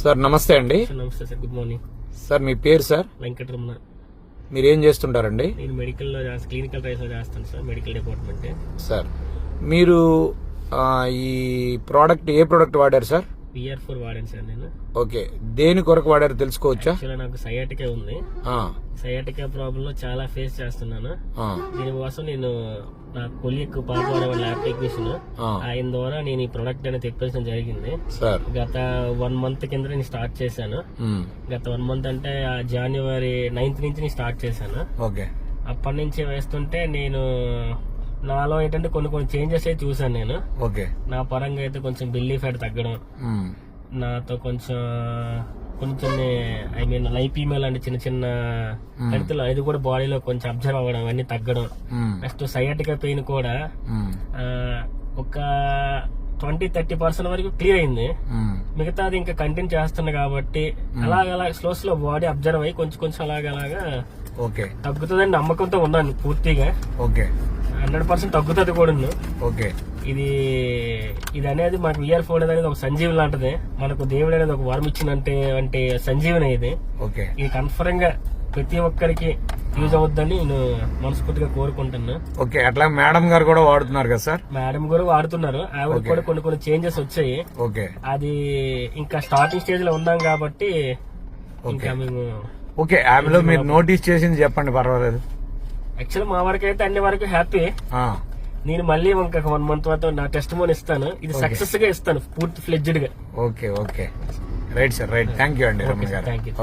Sir నమస్తే అండి. నమస్తే సార్, గుడ్ మార్నింగ్ సార్ మీ పేరు సార్? వెంకటరమణ. మీరు ఏం చేస్తుంటారండి? నేను మెడికల్లో క్లినికల్ ట్రయల్స్ లో చేస్తాను సార్, మెడికల్ డిపార్ట్మెంట్. సార్ మీరు ఈ ప్రోడక్ట్ ఏ ప్రోడక్ట్ వాడారు సార్? PR4 వాడాను సార్ నేను. ఓకే, దేని కొరకు వాడారు తెలుసుకోవచ్చా? యాక్చువల్గా నాకు సయాటికా ఉంది. సయాటికా ప్రాబ్లం లో చాలా ఫేస్ చేస్తున్నాను. దీనికోసం నేను నా కొలీగ్ పాల్గొనే ల్యాబ్ టెక్నీషియన్ ఆయన ద్వారా నేను ఈ ప్రొడక్ట్ అనేది తెప్పించడం జరిగింది. గత 1 month కింద నేను స్టార్ట్ చేశాను. గత 1 month అంటే January 9th నుంచి నేను స్టార్ట్ చేశాను. అప్పటి నుంచి వేస్తుంటే నేను నాలో ఏంటంటే కొన్ని చేంజెస్ అయితే చూసాను నేను. నా పరంగా అయితే కొంచెం బిల్లీ ఫ్యాట్ తగ్గడం, నాతో కొంచెం ఐ మీన్ లైపీమేల్ అంటే చిన్న చిన్న కణితులు అది కూడా బాడీలో కొంచెం అబ్జర్వ్ అవ్వడం, అవన్నీ తగ్గడం. నెక్స్ట్ సయాటికా పెయిన్ కూడా ఒక 20-30% వరకు క్లియర్ అయింది. మిగతాది ఇంకా కంటిన్యూ చేస్తున్నా కాబట్టి అలాగలా స్లో బాడీ అబ్జర్వ్ అయ్యి కొంచెం అలాగలాగా తగ్గుతుందని నమ్మకంతో ఉన్నాను పూర్తిగా. 100% తగ్గుతుంది కూడా. ఇది అనేది మనకు PR4 అనేది ఒక సంజీవని లాంటిది. మనకు దేవుడు అనేది ఒక వరం ఇచ్చినంటే సంజీవని ఇది. ఇది కన్ఫర్మ్ గా ప్రతి ఒక్కరికి యూజ్ అవుద్దని నేను మనస్ఫూర్తిగా కోరుకుంటున్నా. అట్లా మేడం గారు కూడా వాడుతున్నారు కదా సార్? మేడం గారు వాడుతున్నారు. ఆవిడ కూడా కొన్ని చేంజెస్ వచ్చాయి. అది ఇంకా స్టార్టింగ్ స్టేజ్ లో ఉన్నాం కాబట్టి ఇంకా మేము ఆమెలో మీరు నోటీస్ చేసింది చెప్పండి, పర్వాలేదు. యాక్చువల్ మా వరకు అయితే అన్ని వరకు హ్యాపీ. నేను మళ్ళీ ఇంకా 1 month తర్వాత నా టెస్ట్ మోన్ ఇస్తాను. ఇది సక్సెస్ గా ఇస్తాను పూర్తి ఫ్లెడ్జ్డ్ గా. Right sir, right. Thank you అండి రమణ గారు. Thank you.